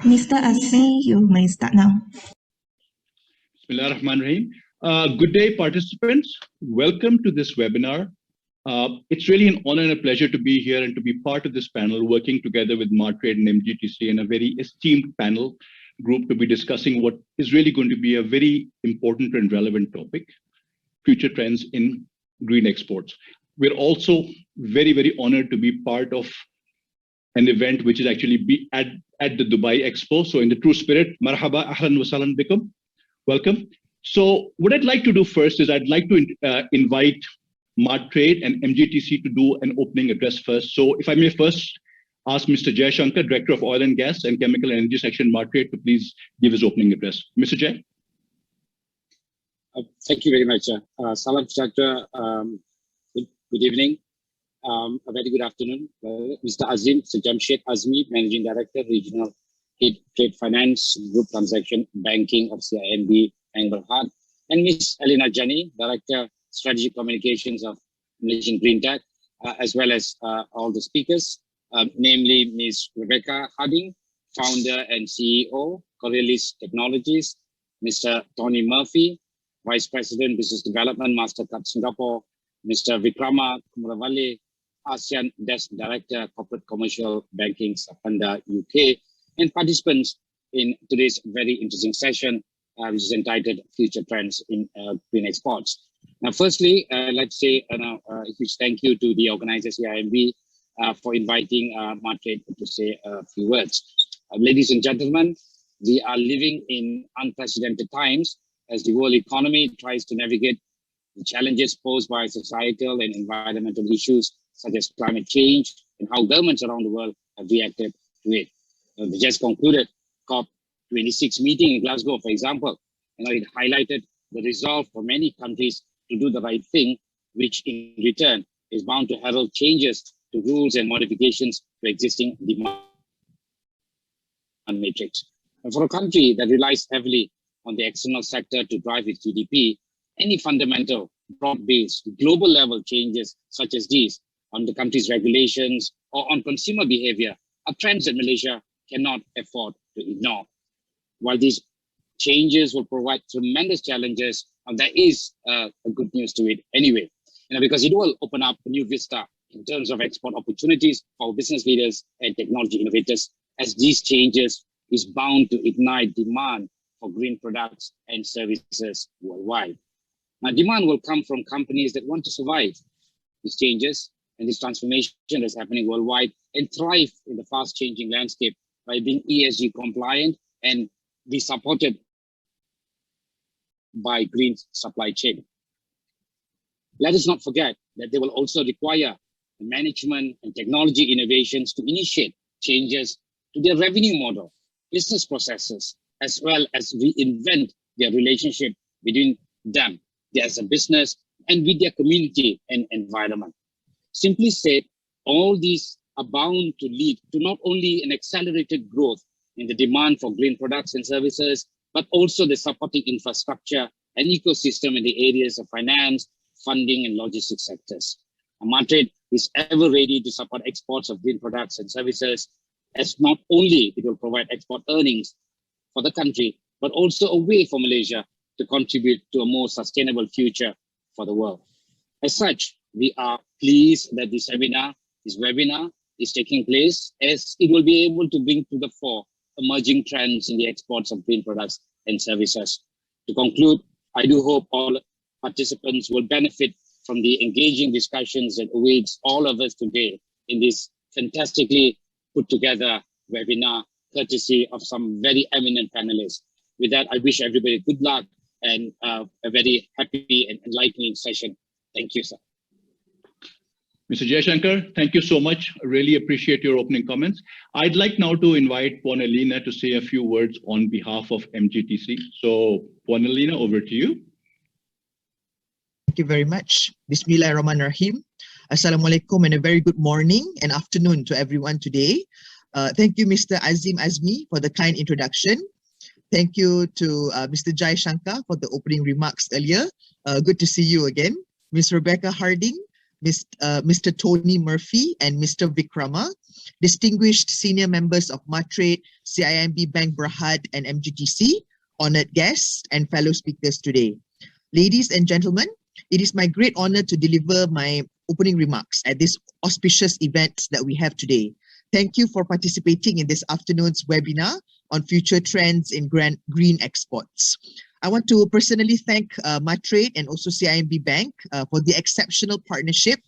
Mr. Azmi, you may start now. Bismillahirrahmanirrahim. Good day, participants. Welcome to this webinar. It's really an honor and a pleasure to be here and to be part of this panel, working together with Martrade and MGTC and a very esteemed panel group to be discussing what is really going to be a very important and relevant topic, future trends in green exports. We're also very, very honored to be part of an event which is actually be at the Dubai Expo. So in the true spirit, marhaba, ahlan wa sahlan bikum. Welcome. So what I'd like to do first is I'd like to invite Martrade and MGTC to do an opening address first. So if I may first ask Mr. Jay Shankar, Director of Oil and Gas and Chemical and Energy Section, Martrade, to please give his opening address. Mr. Jay. Thank you very much. Salam Chatra. Good evening. A very good afternoon. Mr. Azim, Mr. Jamshed Azmi, Managing Director, Regional Head Trade Finance, Group Transaction Banking of CIMB, Anglo-Hart, and Ms. Elena Jani, Director, Strategic Communications of Malaysian Green Tech, as well as all the speakers, namely Ms. Rebecca Harding, Founder and CEO, Coriolis Technologies, Mr. Tony Murphy, Vice President, Business Development, Mastercard Singapore, Mr. Vikrama Kumaravalli, ASEAN Desk Director, Corporate Commercial Banking, Sapanda, UK, and participants in today's very interesting session, which is entitled Future Trends in Green Exports. Now, firstly, I'd like to say a huge thank you to the organizers, CIMB, for inviting Martrade to say a few words. Ladies and gentlemen, we are living in unprecedented times as the world economy tries to navigate the challenges posed by societal and environmental issues such as climate change and how governments around the world have reacted to it. We just concluded COP26 meeting in Glasgow, for example, and it highlighted the resolve for many countries to do the right thing, which in return is bound to herald changes to rules and modifications to existing demand matrix. And for a country that relies heavily on the external sector to drive its GDP, any fundamental, broad-based, global level changes such as these on the country's regulations or on consumer behavior are trends that Malaysia cannot afford to ignore. While these changes will provide tremendous challenges, there is a good news to it anyway, because it will open up a new vista in terms of export opportunities for business leaders and technology innovators, as these changes is bound to ignite demand for green products and services worldwide. Now, demand will come from companies that want to survive these changes and this transformation that's happening worldwide and thrive in the fast-changing landscape by being ESG compliant and be supported by green supply chain. Let us not forget that they will also require management and technology innovations to initiate changes to their revenue model, business processes, as well as reinvent their relationship between them as a business and with their community and environment. Simply said, all these are bound to lead to not only an accelerated growth in the demand for green products and services, but also the supporting infrastructure and ecosystem in the areas of finance, funding, and logistics sectors. Martrade is ever ready to support exports of green products and services, as not only it will provide export earnings for the country, but also a way for Malaysia to contribute to a more sustainable future for the world. As such, we are pleased that this webinar is taking place, as it will be able to bring to the fore emerging trends in the exports of green products and services. To conclude, I do hope all participants will benefit from the engaging discussions that awaits all of us today in this fantastically put together webinar, courtesy of some very eminent panelists. With that, I wish everybody good luck and a very happy and enlightening session. Thank you, sir. Mr. Jayashankar, thank you so much. I really appreciate your opening comments. I'd like now to invite Puan Elena to say a few words on behalf of MGTC. So, Puan Elena, over to you. Thank you very much. Bismillahirrahmanirrahim. Assalamualaikum and a very good morning and afternoon to everyone today. Thank you, Mr. Azim Azmi, for the kind introduction. Thank you to Mr. Jai Shankar for the opening remarks earlier. Good to see you again. Ms. Rebecca Harding, Mr. Tony Murphy and Mr. Vikrama, distinguished senior members of Matrade, CIMB Bank Berhad and MGTC, honored guests and fellow speakers today. Ladies and gentlemen, it is my great honor to deliver my opening remarks at this auspicious event that we have today. Thank you for participating in this afternoon's webinar on future trends in green exports. I want to personally thank Matrade and also CIMB Bank for the exceptional partnership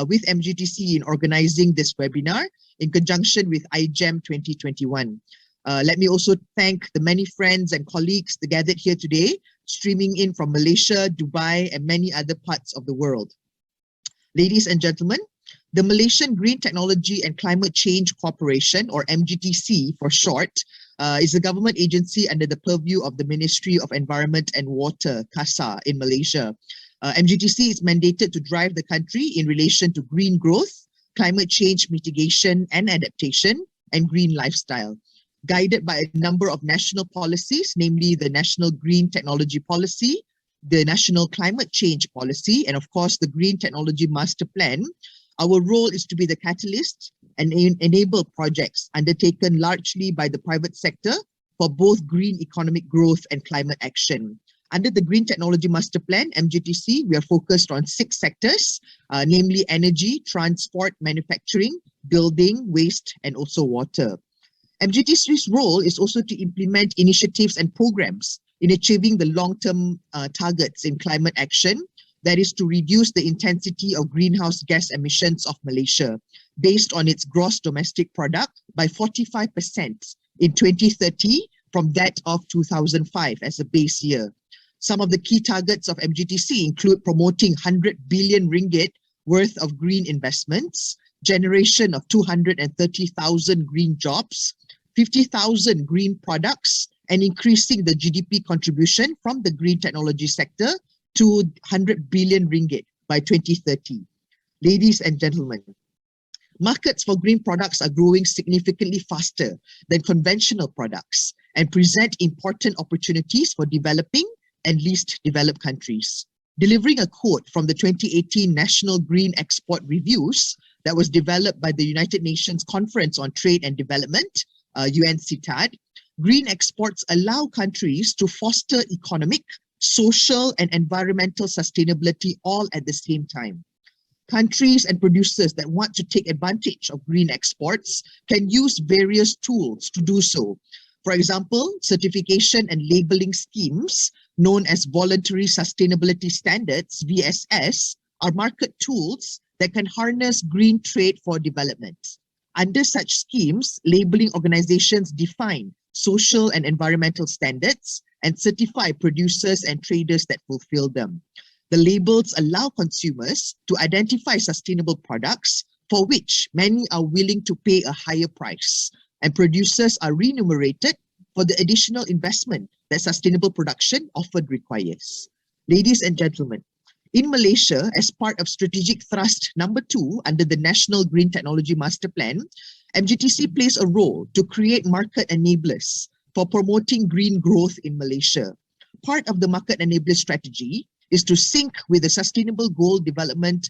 with MGTC in organizing this webinar in conjunction with iGEM 2021. Let me also thank the many friends and colleagues that gathered here today, streaming in from Malaysia, Dubai, and many other parts of the world. Ladies and gentlemen, the Malaysian Green Technology and Climate Change Corporation, or MGTC for short, is a government agency under the purview of the Ministry of Environment and Water, CASA, in Malaysia. MGTC is mandated to drive the country in relation to green growth, climate change mitigation and adaptation, and green lifestyle. Guided by a number of national policies, namely the National Green Technology Policy, the National Climate Change Policy, and of course the Green Technology Master Plan, our role is to be the catalyst and enable projects undertaken largely by the private sector for both green economic growth and climate action. Under the Green Technology Master Plan, MGTC, we are focused on 6 sectors, namely energy, transport, manufacturing, building, waste, and also water. MGTC's role is also to implement initiatives and programs in achieving the long-term targets in climate action, that is to reduce the intensity of greenhouse gas emissions of Malaysia based on its gross domestic product by 45% in 2030 from that of 2005 as a base year. Some of the key targets of MGTC include promoting 100 billion ringgit worth of green investments, generation of 230,000 green jobs, 50,000 green products, and increasing the GDP contribution from the green technology sector to 100 billion ringgit by 2030. Ladies and gentlemen, markets for green products are growing significantly faster than conventional products and present important opportunities for developing and least developed countries. Delivering a quote from the 2018 National Green Export Reviews that was developed by the United Nations Conference on Trade and Development, UNCTAD, green exports allow countries to foster economic, social, and environmental sustainability all at the same time. Countries and producers that want to take advantage of green exports can use various tools to do so. For example, certification and labeling schemes known as Voluntary Sustainability Standards, VSS, are market tools that can harness green trade for development. Under such schemes, labeling organizations define social and environmental standards and certify producers and traders that fulfill them. The labels allow consumers to identify sustainable products for which many are willing to pay a higher price, and producers are remunerated for the additional investment that sustainable production often requires. Ladies and gentlemen, in Malaysia, as part of strategic thrust number 2 under the National Green Technology Master Plan, MGTC plays a role to create market enablers for promoting green growth in Malaysia. Part of the market enabler strategy is to sync with the Sustainable Development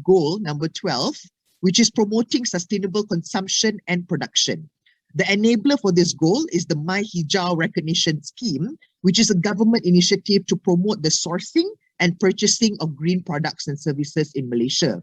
Goal number 12, which is promoting sustainable consumption and production. The enabler for this goal is the My Hijau Recognition Scheme, which is a government initiative to promote the sourcing and purchasing of green products and services in Malaysia.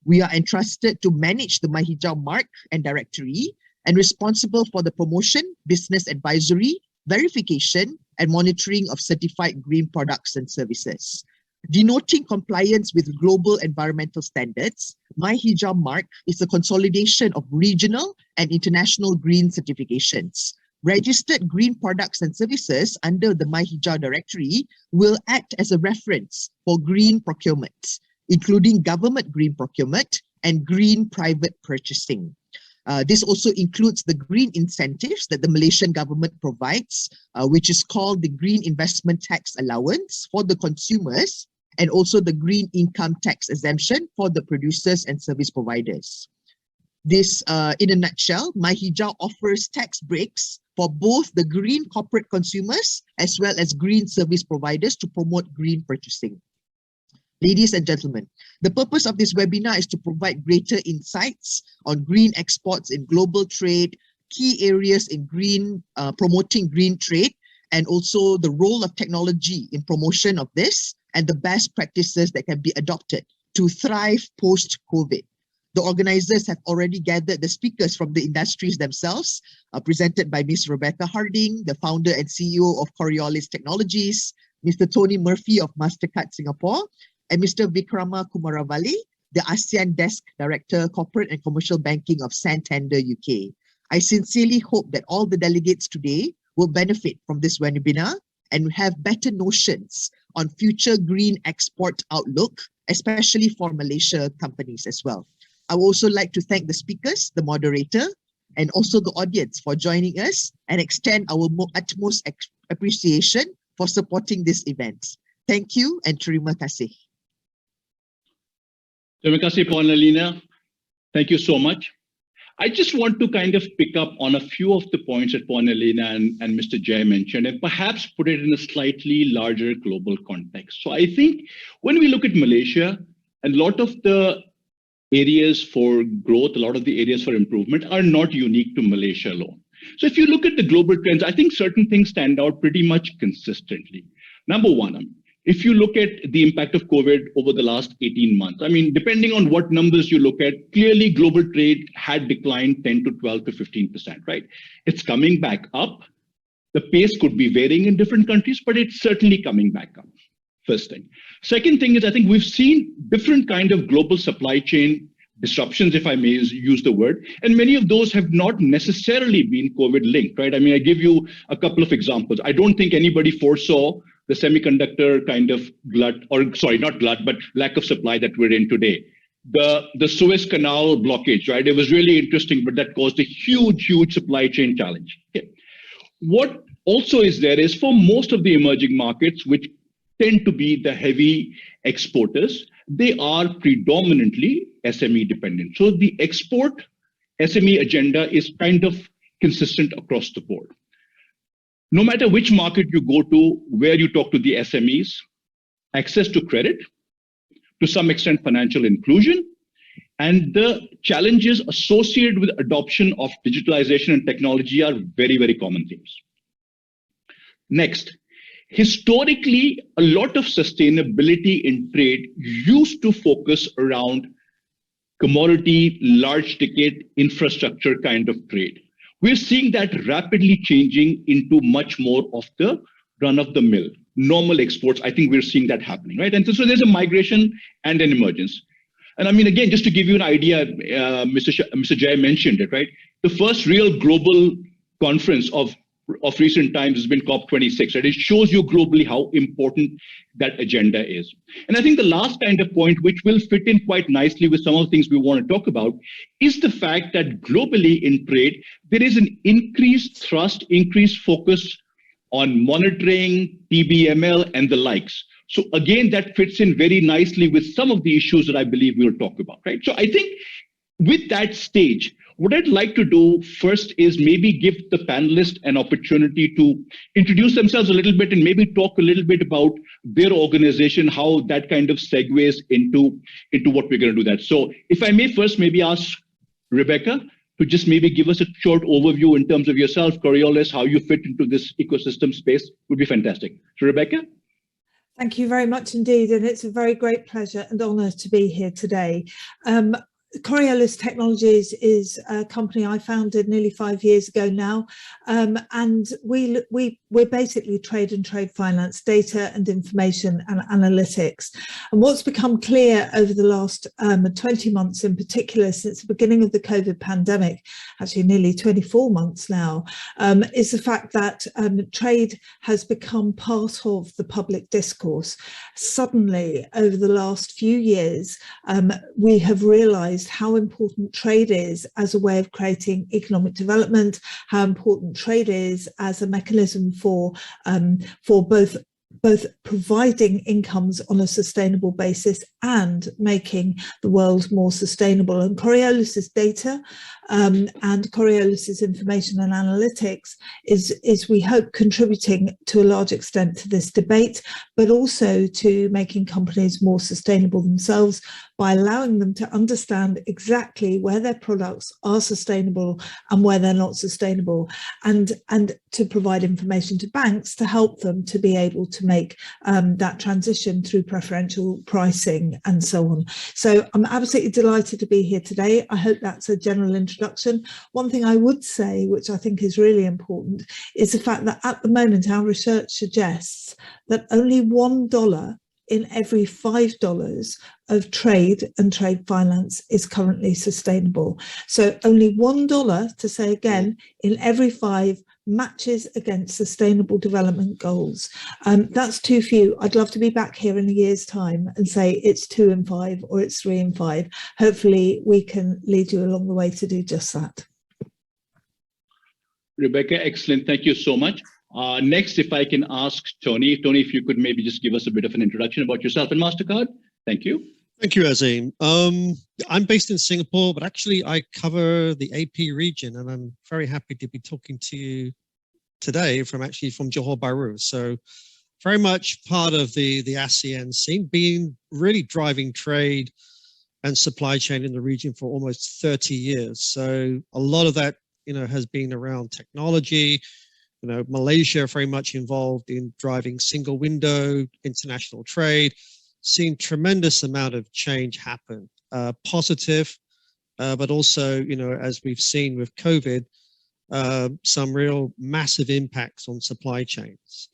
We are entrusted to manage the My Hijau mark and directory and responsible for the promotion, business advisory, verification, and monitoring of certified green products and services. Denoting compliance with global environmental standards, My Hijau mark is a consolidation of regional and international green certifications. Registered green products and services under the My Hijau directory will act as a reference for green procurement, including government green procurement and green private purchasing. This also includes the green incentives that the Malaysian government provides, which is called the Green Investment Tax Allowance for the consumers, and also the Green Income Tax Exemption for the producers and service providers. This, in a nutshell, My Hijau offers tax breaks for both the green corporate consumers as well as green service providers to promote green purchasing. Ladies and gentlemen, the purpose of this webinar is to provide greater insights on green exports in global trade, key areas in promoting green trade, and also the role of technology in promotion of this and the best practices that can be adopted to thrive post-COVID. The organizers have already gathered the speakers from the industries themselves, presented by Ms. Rebecca Harding, the founder and CEO of Coriolis Technologies, Mr. Tony Murphy of Mastercard Singapore, and Mr. Vikrama Kumaravalli, the ASEAN Desk Director, Corporate and Commercial Banking of Santander UK. I sincerely hope that all the delegates today will benefit from this webinar and have better notions on future green export outlook, especially for Malaysia companies as well. I would also like to thank the speakers, the moderator, and also the audience for joining us and extend our utmost appreciation for supporting this event. Thank you and terima kasih. Terima kasih, Puan Alina. Thank you so much. I just want to kind of pick up on a few of the points that Puan Alina and Mr. Jay mentioned and perhaps put it in a slightly larger global context. So I think when we look at Malaysia, a lot of the areas for growth, a lot of the areas for improvement are not unique to Malaysia alone. So if you look at the global trends, I think certain things stand out pretty much consistently. Number one, if you look at the impact of COVID over the last 18 months, I mean, depending on what numbers you look at, clearly global trade had declined 10 to 12 to 15%, right? It's coming back up. The pace could be varying in different countries, but it's certainly coming back up. First thing. Second thing is, I think we've seen different kind of global supply chain disruptions, if I may use the word, and many of those have not necessarily been COVID linked, right? I mean, I give you a couple of examples. I don't think anybody foresaw the semiconductor kind of glut, or sorry, not glut, but lack of supply that we're in today. The Suez Canal blockage, right? It was really interesting, but that caused a huge supply chain challenge. Okay. What also is there is for most of the emerging markets, which tend to be the heavy exporters, they are predominantly SME dependent. So the export SME agenda is kind of consistent across the board. No matter which market you go to, where you talk to the SMEs, access to credit, to some extent financial inclusion, and the challenges associated with adoption of digitalization and technology are very common themes. Next, historically, a lot of sustainability in trade used to focus around commodity, large ticket infrastructure kind of trade. We're seeing that rapidly changing into much more of the run-of-the-mill, normal exports. I think we're seeing that happening, right? And so there's a migration and an emergence. And I mean, again, just to give you an idea, Mr. Jay mentioned it, right? The first real global conference of recent times has been COP26, right? It shows you globally how important that agenda is. And I think the last kind of point, which will fit in quite nicely with some of the things we want to talk about, is the fact that globally in trade, there is an increased thrust, increased focus on monitoring, TBML, and the likes. So again, that fits in very nicely with some of the issues that I believe we'll talk about, right? So I think with that stage, what I'd like to do first is maybe give the panelists an opportunity to introduce themselves a little bit and maybe talk a little bit about their organization, how that kind of segues into what we're going to do that. So if I may first maybe ask Rebecca to just maybe give us a short overview in terms of yourself, Coriolis, how you fit into this ecosystem space would be fantastic. So Rebecca? Thank you very much indeed, and it's a very great pleasure and honour to be here today. Coriolis Technologies is a company I founded nearly 5 years ago now, and we're basically trade and trade finance, data and information and analytics. And what's become clear over the last 20 months in particular, since the beginning of the COVID pandemic, actually nearly 24 months now, is the fact that trade has become part of the public discourse. Suddenly, over the last few years, we have realised how important trade is as a way of creating economic development, how important trade is as a mechanism for both both providing incomes on a sustainable basis and making the world more sustainable. And Coriolis's data and Coriolis's information and analytics is, we hope, contributing to a large extent to this debate, but also to making companies more sustainable themselves by allowing them to understand exactly where their products are sustainable and where they're not sustainable, and to provide information to banks to help them to be able to make that transition through preferential pricing and so on. So I'm absolutely delighted to be here today. I hope that's a general introduction. One thing I would say, which I think is really important, is the fact that at the moment our research suggests that only $1 in every $5 of trade and trade finance is currently sustainable. So only $1, to say again, in every 5 matches against sustainable development goals. That's too few. I'd love to be back here in a year's time and say it's 2 in 5 or it's 3 in 5. Hopefully we can lead you along the way to do just that. Rebecca, excellent. Thank you so much. Next, if I can ask Tony. Tony, if you could maybe just give us a bit of an introduction about yourself and MasterCard. Thank you. Thank you, Azim. I'm based in Singapore, but actually I cover the AP region, and I'm very happy to be talking to you today from Johor Bahru. So very much part of the ASEAN scene, being really driving trade and supply chain in the region for almost 30 years. So a lot of that, has been around technology. Malaysia very much involved in driving single window international trade, seen tremendous amount of change happen, positive, but also, as we've seen with COVID, some real massive impacts on supply chains.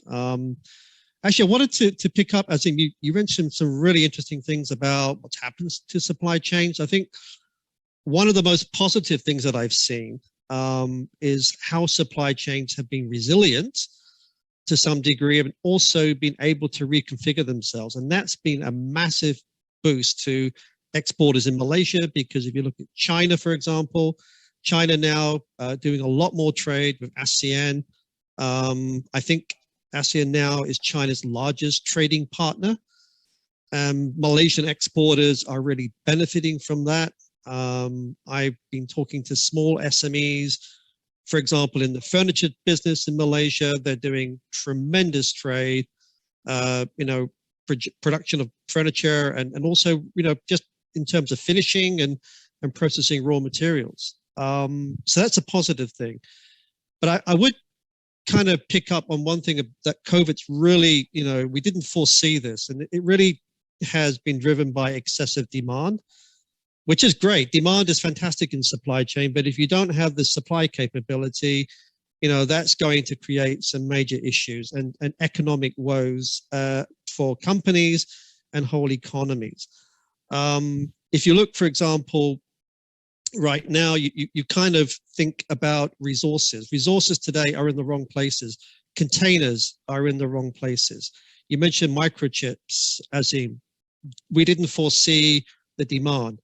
Actually, I wanted to pick up, as in you mentioned some really interesting things about what happens to supply chains. I think one of the most positive things that I've seen is how supply chains have been resilient to some degree and also been able to reconfigure themselves. And that's been a massive boost to exporters in Malaysia, because if you look at China, for example, China now doing a lot more trade with ASEAN. I think ASEAN now is China's largest trading partner. Malaysian exporters are really benefiting from that. I've been talking to small SMEs, for example, in the furniture business in Malaysia. They're doing tremendous trade, production of furniture and also, just in terms of finishing and processing raw materials. So that's a positive thing. But I would kind of pick up on one thing that COVID's really, we didn't foresee this, and it really has been driven by excessive demand, which is great. Demand is fantastic in supply chain, but if you don't have the supply capability, that's going to create some major issues and economic woes for companies and whole economies. If you look, for example, right now, you kind of think about resources. Resources today are in the wrong places. Containers are in the wrong places. You mentioned microchips, Azim. We didn't foresee the demand.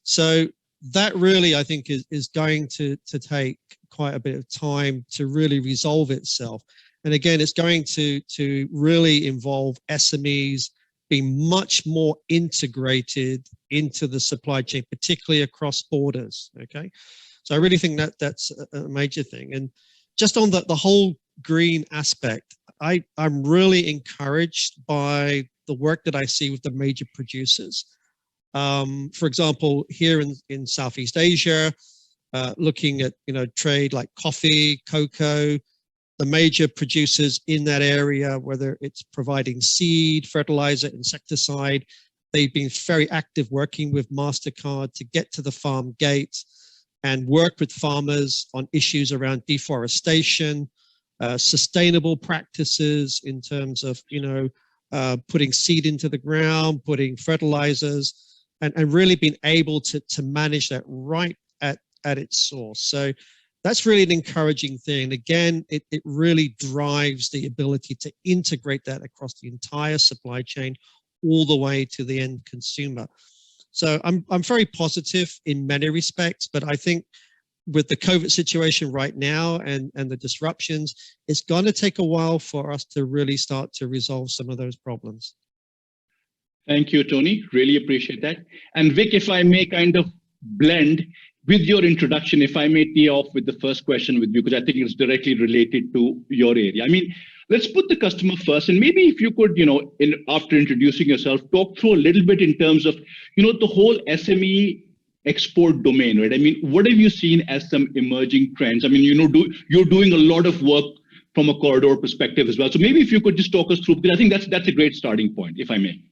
So that really, I think, is going to take quite a bit of time to really resolve itself. And again, it's going to really involve SMEs being much more integrated into the supply chain, particularly across borders. Okay, so I really think that's a major thing. And just on the whole green aspect, I'm really encouraged by the work that I see with the major producers. For example, here in Southeast Asia, looking at trade like coffee, cocoa, the major producers in that area, whether it's providing seed, fertilizer, insecticide, they've been very active working with MasterCard to get to the farm gate and work with farmers on issues around deforestation, sustainable practices in terms of putting seed into the ground, putting fertilizers, and really being able to manage that right at its source. So that's really an encouraging thing. Again, it really drives the ability to integrate that across the entire supply chain all the way to the end consumer. So I'm very positive in many respects, but I think with the COVID situation right now and the disruptions, it's going to take a while for us to really start to resolve some of those problems. Thank you, Tony. Really appreciate that. And Vic, if I may kind of blend with your introduction, if I may tee off with the first question with you, because I think it's directly related to your area. I mean, let's put the customer first, and maybe if you could, after introducing yourself, talk through a little bit in terms of, the whole SME export domain, right? I mean, what have you seen as some emerging trends? I mean, you're doing a lot of work from a corridor perspective as well. So maybe if you could just talk us through, because I think that's a great starting point, if I may.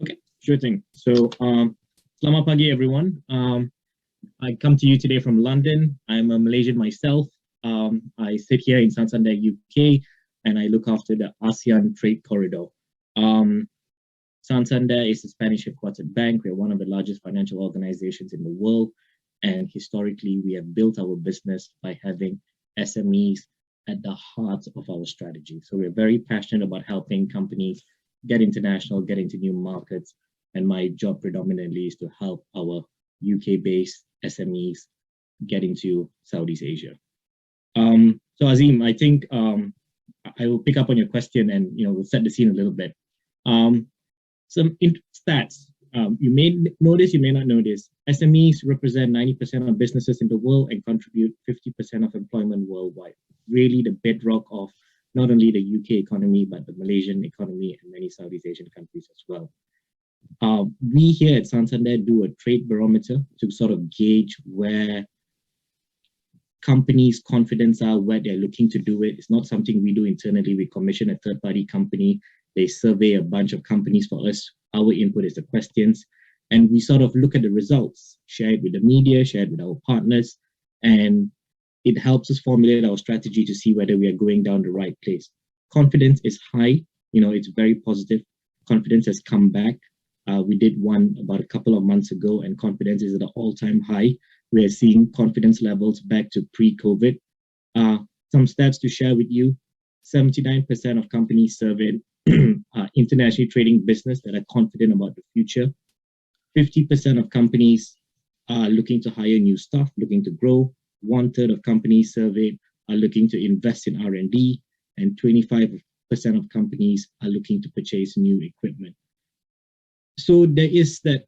Okay, sure thing. So, selamat pagi, everyone. I come to you today from London. I'm a Malaysian myself. I sit here in Santander, UK, and I look after the ASEAN Trade Corridor. Santander is a Spanish headquartered bank. We're one of the largest financial organizations in the world. And historically, we have built our business by having SMEs at the heart of our strategy. So we're very passionate about helping companies get international, get into new markets. And my job predominantly is to help our UK-based SMEs get into Southeast Asia. So Azim, I think I will pick up on your question and we'll set the scene a little bit. Some stats. You may notice, you may not notice, SMEs represent 90% of businesses in the world and contribute 50% of employment worldwide. Really the bedrock of not only the UK economy, but the Malaysian economy and many Southeast Asian countries as well. We here at Santander do a trade barometer to sort of gauge where companies' confidence are, where they're looking to do it. It's not something we do internally. We commission a third-party company. They survey a bunch of companies for us. Our input is the questions. And we sort of look at the results, share it with the media, share it with our partners, and it helps us formulate our strategy to see whether we are going down the right place. Confidence is high. It's very positive. Confidence has come back. We did one about a couple of months ago, and confidence is at an all-time high. We are seeing confidence levels back to pre-COVID. Some stats to share with you. 79% of companies surveyed are internationally trading business that are confident about the future. 50% of companies are looking to hire new staff, looking to grow. 1/3 of companies surveyed are looking to invest in R&D, and 25% of companies are looking to purchase new equipment. So there is that,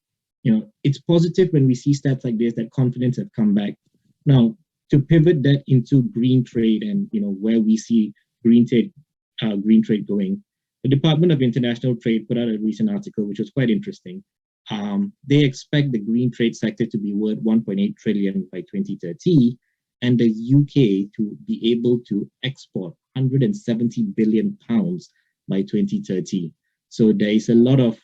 it's positive when we see stats like this, that confidence have come back. Now, to pivot that into green trade and, where we see green trade going, the Department of International Trade put out a recent article, which was quite interesting. They expect the green trade sector to be worth 1.8 trillion by 2030, and the UK to be able to export 170 billion pounds by 2030. So there is a lot of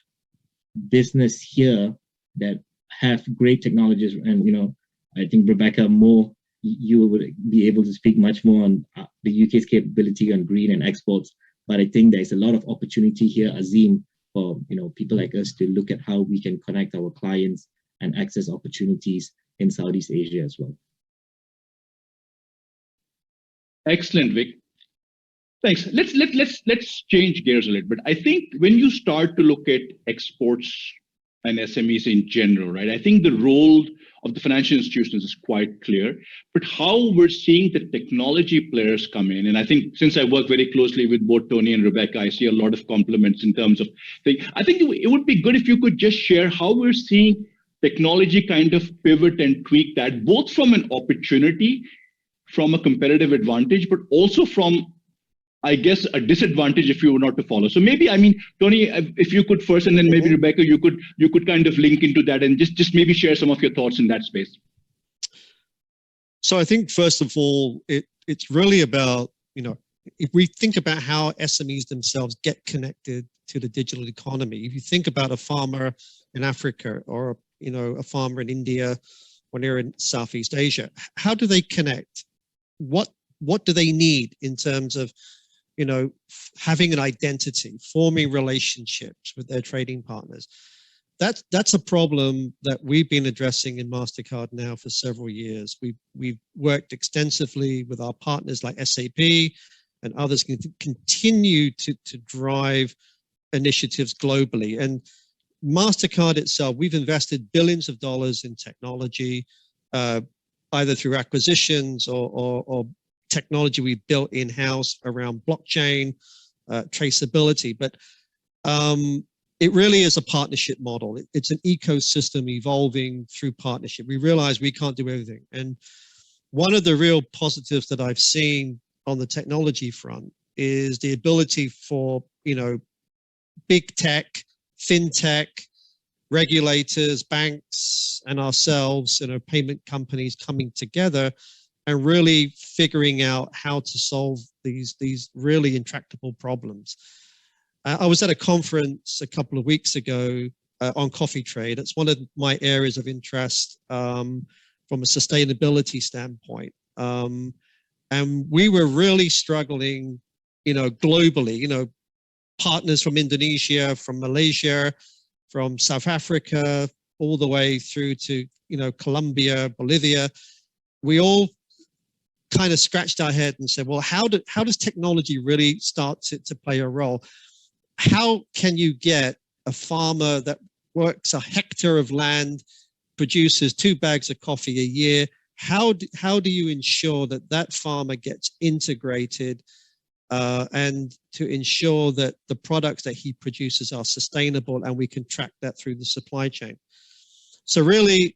business here that have great technologies, and I think Rebecca, you would be able to speak much more on the UK's capability on green and exports. But I think there's a lot of opportunity here, Azim, for people like us to look at how we can connect our clients and access opportunities in Southeast Asia as well. Excellent, Vic. Thanks. Let's change gears a little bit. I think when you start to look at exports and SMEs in general, right? I think the role of the financial institutions is quite clear, but how we're seeing the technology players come in, and I think since I work very closely with both Tony and Rebecca, I see a lot of compliments in terms of things. I think it would be good if you could just share how we're seeing technology kind of pivot and tweak that, both from an opportunity, from a competitive advantage, but also from, I guess, a disadvantage if you were not to follow. So maybe, Tony, if you could first, and then maybe Rebecca, you could kind of link into that and just maybe share some of your thoughts in that space. So I think first of all, it's really about, if we think about how SMEs themselves get connected to the digital economy, if you think about a farmer in Africa or a farmer in India when they're in Southeast Asia, how do they connect? What do they need in terms of having an identity, forming relationships with their trading partners? That's a problem that we've been addressing in MasterCard now for several years. We've worked extensively with our partners like SAP and others can continue to drive initiatives globally. And MasterCard itself, we've invested billions of dollars in technology. either through acquisitions or technology we built in-house around blockchain, traceability. But it really is a partnership model. It's an ecosystem evolving through partnership. We realize we can't do everything. And one of the real positives that I've seen on the technology front is the ability for, big tech, fintech, regulators, banks, and ourselves, payment companies coming together and really figuring out how to solve these really intractable problems. I was at a conference a couple of weeks ago on coffee trade. It's one of my areas of interest from a sustainability standpoint. And we were really struggling, globally, partners from Indonesia, from Malaysia, from South Africa, all the way through to, Colombia, Bolivia. We all kind of scratched our head and said, well, how does technology really start to play a role? How can you get a farmer that works a hectare of land, produces 2 bags of coffee a year? How do you ensure that that farmer gets integrated and to ensure that the products that he produces are sustainable and we can track that through the supply chain? So really,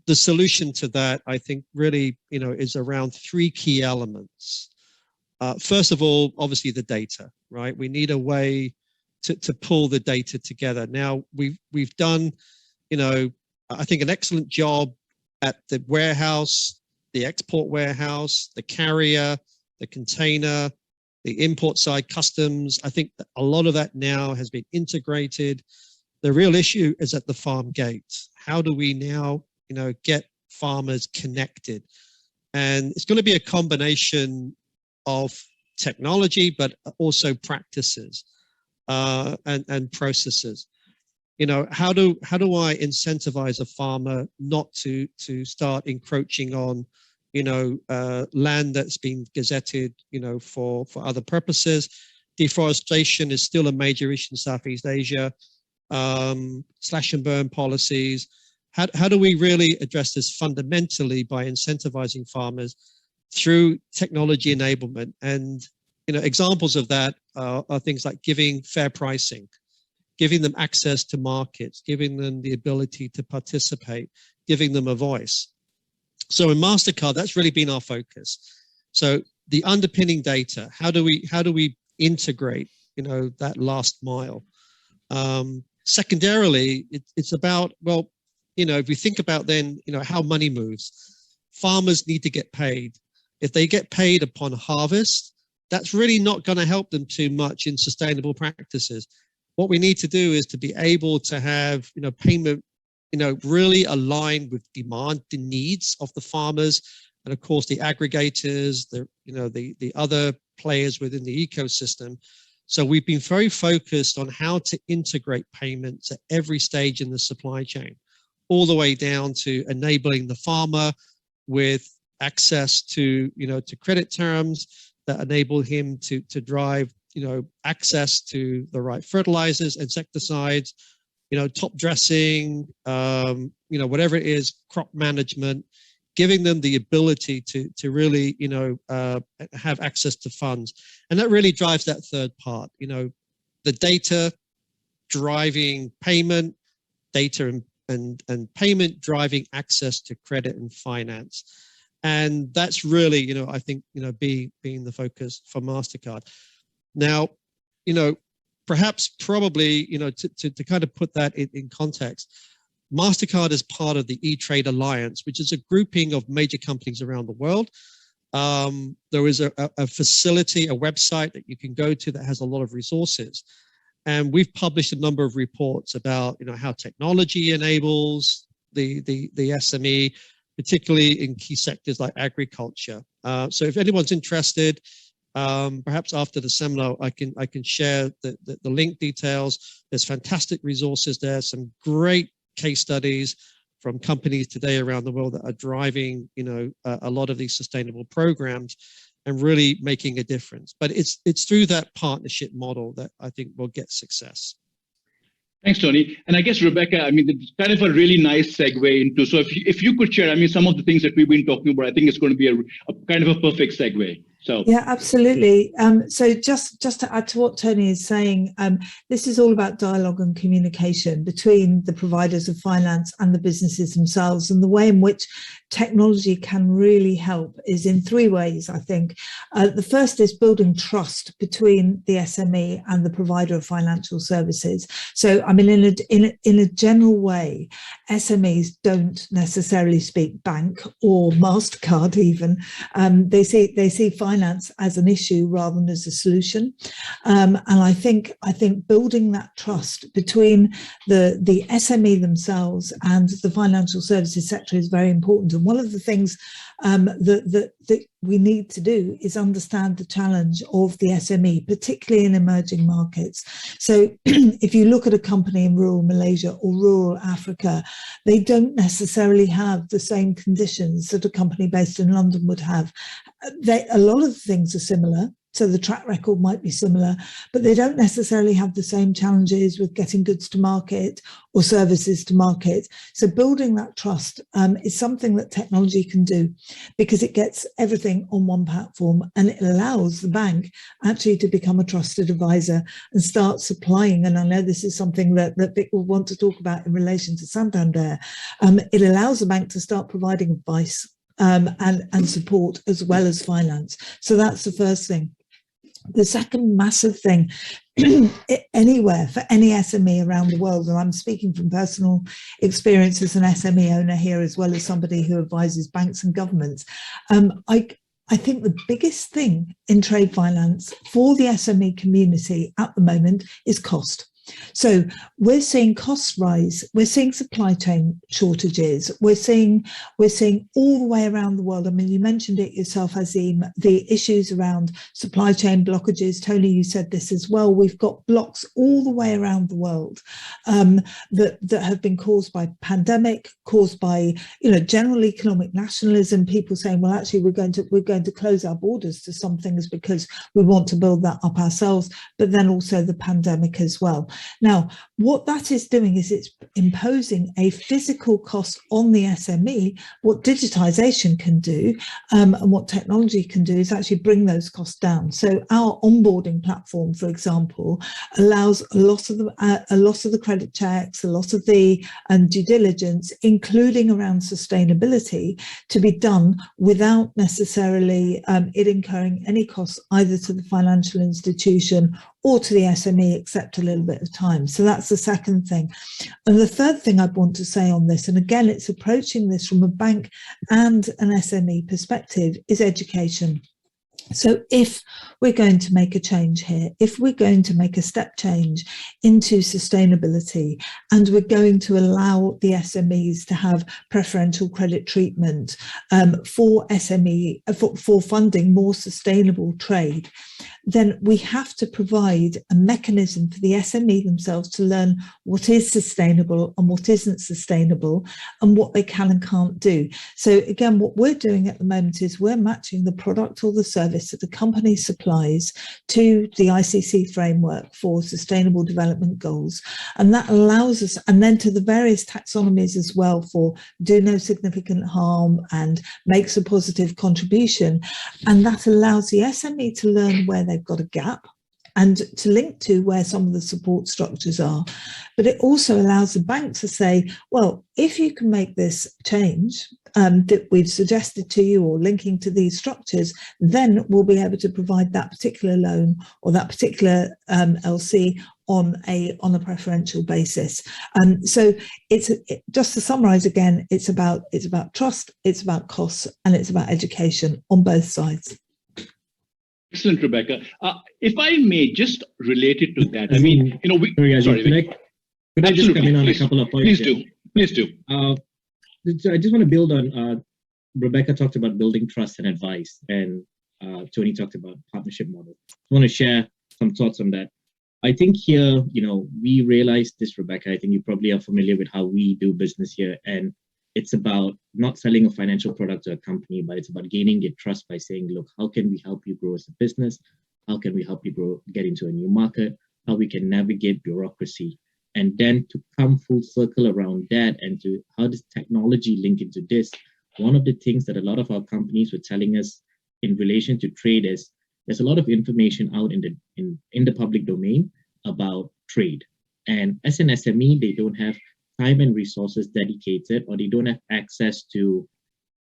the solution to that, I think, really, is around 3 key elements. First of all, obviously the data, right? We need a way to pull the data together. Now, we've done, I think, an excellent job at the warehouse, the export warehouse, the carrier, the container, the import side, customs. I think that a lot of that now has been integrated. The real issue is at the farm gate. How do we now, get farmers connected? And it's going to be a combination of technology, but also practices and processes. How do I incentivize a farmer not to start encroaching on, land that's been gazetted, for other purposes? Deforestation is still a major issue in Southeast Asia. Slash and burn policies. How do we really address this fundamentally by incentivizing farmers through technology enablement? And, examples of that are things like giving fair pricing, giving them access to markets, giving them the ability to participate, giving them a voice. So in MasterCard, that's really been our focus. So the underpinning data, how do we integrate, that last mile? Secondarily, it's about, well, if we think about then, how money moves, farmers need to get paid. If they get paid upon harvest, that's really not going to help them too much in sustainable practices. What we need to do is to be able to have, payment, really aligned with demand, the needs of the farmers, and of course the aggregators, the other players within the ecosystem. So we've been very focused on how to integrate payments at every stage in the supply chain, all the way down to enabling the farmer with access to, to credit terms that enable him to drive, access to the right fertilizers, insecticides, top dressing, whatever it is, crop management, giving them the ability to really, have access to funds. And that really drives that third part, the data driving payment, data and payment driving access to credit and finance. And that's really, I think, being the focus for MasterCard. Now, perhaps probably, to kind of put that in context, MasterCard is part of the E-Trade Alliance, which is a grouping of major companies around the world. There is a facility, a website that you can go to that has a lot of resources. And we've published a number of reports about, how technology enables the SME, particularly in key sectors like agriculture. So if anyone's interested, perhaps after the seminar, I can share the link details. There's fantastic resources there, some great case studies from companies today around the world that are driving, a lot of these sustainable programs and really making a difference. But it's through that partnership model that I think we'll get success. Thanks, Tony. And I guess, Rebecca, I mean, it's kind of a really nice segue into, so if you could share, I mean, some of the things that we've been talking about, I think it's going to be a kind of a perfect segue. So yeah, absolutely. So just to add to what Tony is saying, this is all about dialogue and communication between the providers of finance and the businesses themselves. And the way in which technology can really help is in three ways, I think. The first is building trust between the SME and the provider of financial services. So, I mean, in a general way, SMEs don't necessarily speak bank or MasterCard even. They see finance as an issue rather than as a solution. And I think building that trust between the SME themselves and the financial services sector is very important. And one of the things that we need to do is understand the challenge of the SME, particularly in emerging markets. So if you look at a company in rural Malaysia or rural Africa, they don't necessarily have the same conditions that a company based in London would have. A lot of things are similar. So the track record might be similar, but they don't necessarily have the same challenges with getting goods to market or services to market. So building that trust is something that technology can do, because it gets everything on one platform and it allows the bank actually to become a trusted advisor and start supplying. And I know this is something that Vic will want to talk about in relation to Santander. It allows the bank to start providing advice and support as well as finance. So that's the first thing. The second massive thing, anywhere for any SME around the world, and I'm speaking from personal experience as an SME owner here, as well as somebody who advises banks and governments, I think the biggest thing in trade finance for the SME community at the moment is cost. So we're seeing costs rise, we're seeing supply chain shortages, we're seeing all the way around the world. I mean, you mentioned it yourself, Azim, the issues around supply chain blockages. Tony, you said this as well. We've got blocks all the way around the world that have been caused by pandemic, caused by general economic nationalism. People saying, well, actually, we're going to close our borders to some things because we want to build that up ourselves. But then also the pandemic as well. Now, what that is doing is it's imposing a physical cost on the SME. What digitization can do and what technology can do is actually bring those costs down. So our onboarding platform, for example, allows a lot of the credit checks, a lot of the due diligence, including around sustainability, to be done without necessarily it incurring any costs either to the financial institution or to the SME, except a little bit of time. So that's the second thing. And the third thing I'd want to say on this, and again, it's approaching this from a bank and an SME perspective, is education. So if we're going to make a change here, if we're going to make a step change into sustainability, and we're going to allow the SMEs to have preferential credit treatment for SME, for funding more sustainable trade, then we have to provide a mechanism for the SME themselves to learn what is sustainable and what isn't sustainable and what they can and can't do. So again, what we're doing at the moment is we're matching the product or the service that the company supplies to the ICC framework for Sustainable Development Goals. And that allows us, and then to the various taxonomies as well, for do no significant harm and makes a positive contribution. And that allows the SME to learn where they've got a gap and to link to where some of the support structures are. But it also allows the bank to say, well, if you can make this change that we've suggested to you or linking to these structures, then we'll be able to provide that particular loan or that particular LC on a preferential basis. So just to summarize again, it's about trust, it's about costs, and it's about education on both sides. Excellent, Rebecca. If I may just relate it to that, I mean, Could I just come in on a couple of points? Please do. So I just want to build on, Rebecca talked about building trust and advice, and Tony talked about partnership model. I want to share some thoughts on that. I think here, we realized this, Rebecca, I think you probably are familiar with how we do business here, and it's about not selling a financial product to a company, but it's about gaining their trust by saying, look, how can we help you grow as a business? How can we help you get into a new market? How we can navigate bureaucracy And then to come full circle around that and to how does technology link into this, one of the things that a lot of our companies were telling us in relation to trade is there's a lot of information out in the public domain about trade. And as an SME, they don't have time and resources dedicated, or they don't have access to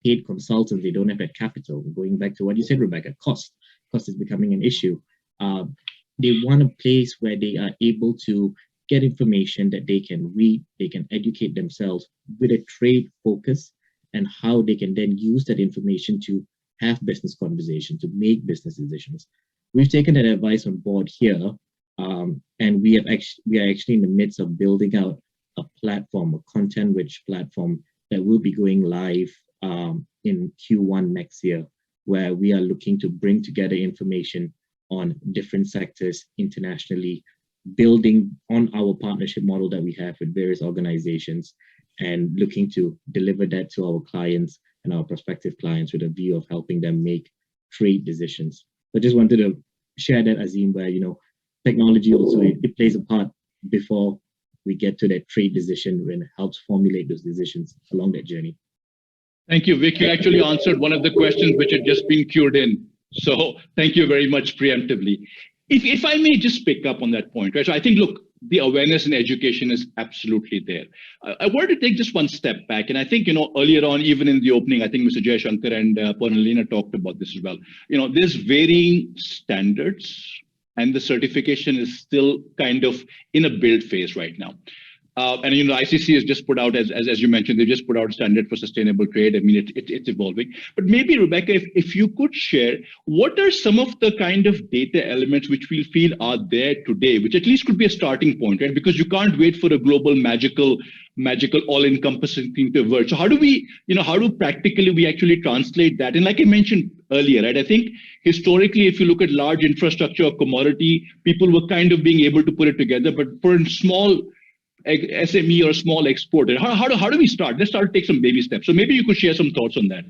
paid consultants. They don't have that capital. Going back to what you said, Rebecca, cost is becoming an issue. They want a place where they are able to get information that they can read, they can educate themselves with a trade focus, and how they can then use that information to have business conversation, to make business decisions. We've taken that advice on board here, and we are actually in the midst of building out a platform, a content-rich platform that will be going live in Q1 next year, where we are looking to bring together information on different sectors internationally, building on our partnership model that we have with various organizations, and looking to deliver that to our clients and our prospective clients with a view of helping them make trade decisions. I just wanted to share that, Azim, where, you know, technology also, it plays a part before we get to that trade decision, when it helps formulate those decisions along that journey. Thank you, Vic. You actually answered one of the questions which had just been queued in. So thank you very much preemptively. If I may just pick up on that point, right? So I think, look, the awareness and education is absolutely there. I wanted to take just one step back. And I think, you know, earlier on, even in the opening, I think Mr. Jayashankar and Purnalina talked about this as well. You know, there's varying standards, and the certification is still kind of in a build phase right now. And, you know, ICC has just put out, as you mentioned, they just put out a standard for sustainable trade. I mean, it's evolving. But maybe, Rebecca, if you could share, what are some of the kind of data elements which we feel are there today, which at least could be a starting point, right? Because you can't wait for a global magical, all-encompassing thing to emerge. So how do we, you know, how do practically we actually translate that? And like I mentioned earlier, right, I think historically, if you look at large infrastructure or commodity, people were kind of being able to put it together. But for a small SME or small exporter, how do we start? Let's start to take some baby steps. So maybe you could share some thoughts on that.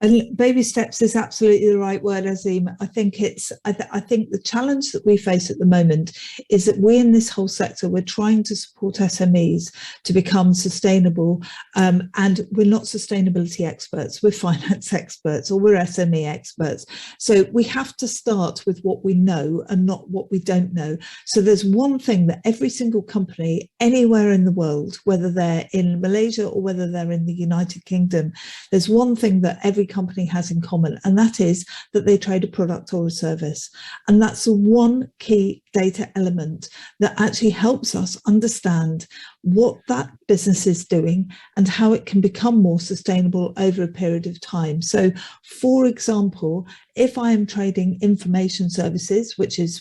And baby steps is absolutely the right word, Azim. I think I think the challenge that we face at the moment is that we in this whole sector, we're trying to support SMEs to become sustainable, and we're not sustainability experts, we're finance experts, or we're SME experts. So we have to start with what we know and not what we don't know. So there's one thing that every single company anywhere in the world, whether they're in Malaysia or whether they're in the United Kingdom, there's one thing that every company has in common, and that is that they trade a product or a service. And that's the one key data element that actually helps us understand what that business is doing and how it can become more sustainable over a period of time. So, for example, if I am trading information services, which is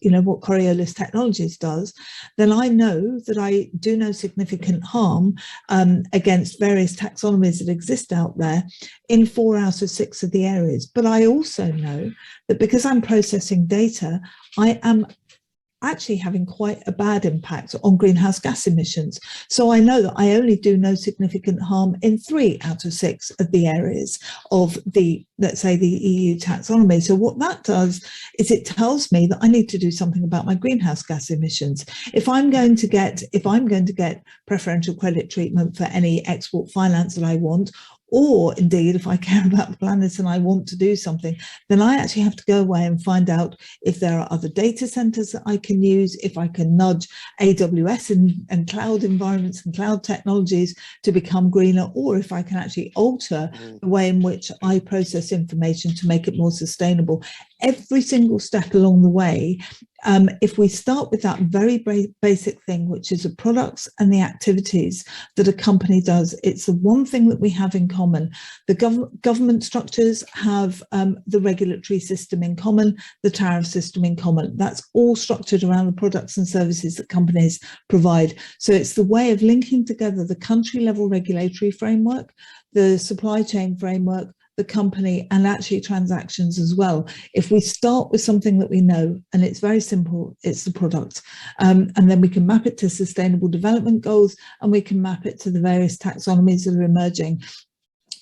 you know what Coriolis Technologies does, then I know that I do no significant harm against various taxonomies that exist out there in 4 out of 6 of the areas. But I also know that because I'm processing data, I am actually having quite a bad impact on greenhouse gas emissions. So I know that I only do no significant harm in 3 out of 6 of the areas of the, let's say, the EU taxonomy. So what that does is it tells me that I need to do something about my greenhouse gas emissions. If I'm going to get preferential credit treatment for any export finance that I want, or indeed, if I care about the planet and I want to do something, then I actually have to go away and find out if there are other data centers that I can use, if I can nudge AWS and cloud environments and cloud technologies to become greener, or if I can actually alter the way in which I process information to make it more sustainable. Every single step along the way, if we start with that very basic thing, which is the products and the activities that a company does, it's the one thing that we have in common. The government structures have the regulatory system in common, the tariff system in common. That's all structured around the products and services that companies provide. So it's the way of linking together the country level regulatory framework, the supply chain framework, the company, and actually transactions as well. If we start with something that we know, and it's very simple, it's the product, and then we can map it to sustainable development goals, and we can map it to the various taxonomies that are emerging.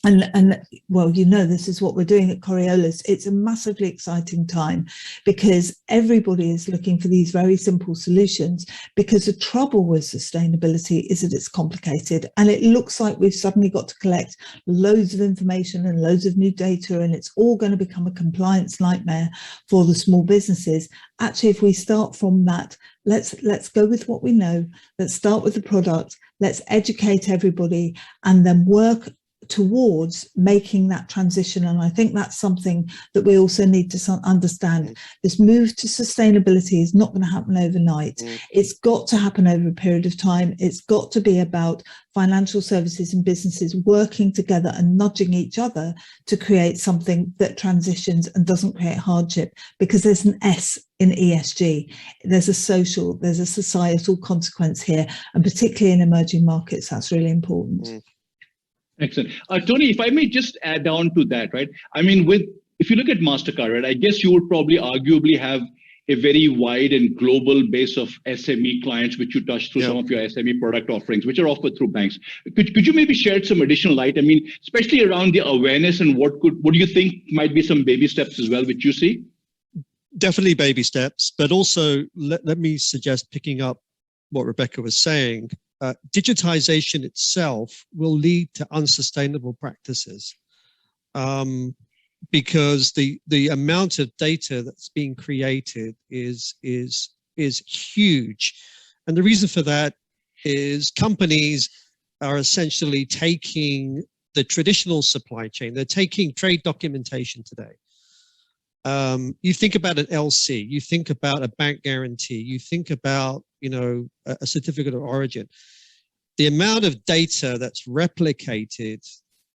And well, you know, this is what we're doing at Coriolis. It's a massively exciting time because everybody is looking for these very simple solutions, because the trouble with sustainability is that it's complicated, and it looks like we've suddenly got to collect loads of information and loads of new data, and it's all going to become a compliance nightmare for the small businesses. Actually, if we start from that, let's go with what we know. Let's start with the product. Let's educate everybody and then work towards making that transition. And I think that's something that we also need to understand. This move to sustainability is not going to happen overnight. It's got to happen over a period of time. It's got to be about financial services and businesses working together and nudging each other to create something that transitions and doesn't create hardship, because there's an S in ESG. There's a social, there's a societal consequence here, and particularly in emerging markets, that's really important. Excellent. Tony, if I may just add on to that, right? I mean, if you look at MasterCard, right, I guess you would probably arguably have a very wide and global base of SME clients, which you touched through some of your SME product offerings, which are offered through banks. Could you maybe shed some additional light? I mean, especially around the awareness, and what do you think might be some baby steps as well, which you see? Definitely baby steps, but also let me suggest picking up what Rebecca was saying. Digitization itself will lead to unsustainable practices, because the amount of data that's being created is huge, and the reason for that is companies are essentially taking the traditional supply chain. They're taking trade documentation today. You think about an LC, you think about a bank guarantee, you think about, you know, a certificate of origin. The amount of data that's replicated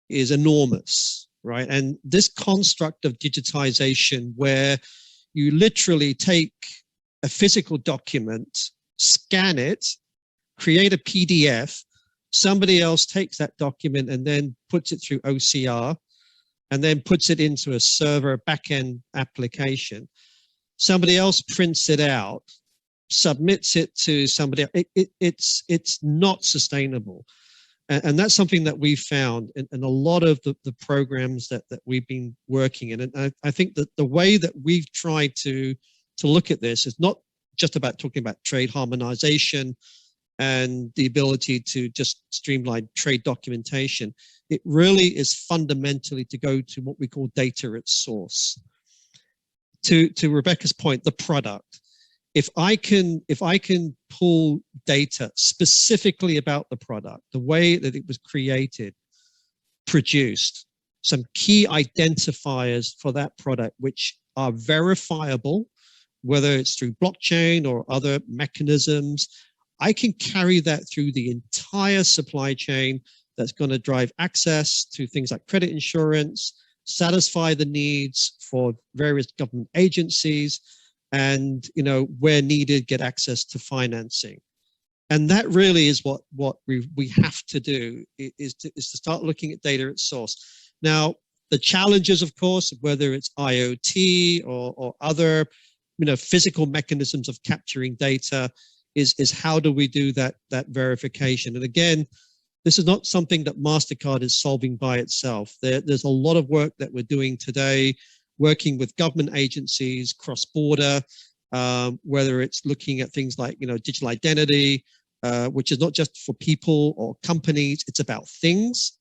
is enormous, right? And this construct of digitization, where you literally take a physical document, scan it, create a PDF, somebody else takes that document and then puts it through OCR, and then puts it into a server backend application. Somebody else prints it out, submits it to somebody else. It's not sustainable. And that's something that we found in a lot of the programs that we've been working in. And I think that the way that we've tried to look at this is not just about talking about trade harmonization and the ability to just streamline trade documentation. It really is fundamentally to go to what we call data at source. To Rebecca's point, the product. If I can pull data specifically about the product, the way that it was created, produced, some key identifiers for that product which are verifiable, whether it's through blockchain or other mechanisms, I can carry that through the entire supply chain. That's going to drive access to things like credit insurance, satisfy the needs for various government agencies, and, you know, where needed, get access to financing. And that really is what we have to do, is to start looking at data at source. Now, the challenges, of course, whether it's IoT or other, you know, physical mechanisms of capturing data, is how do we do that verification? And again, this is not something that MasterCard is solving by itself. There's a lot of work that we're doing today, working with government agencies, cross-border, whether it's looking at things like, you know, digital identity, which is not just for people or companies, it's about things,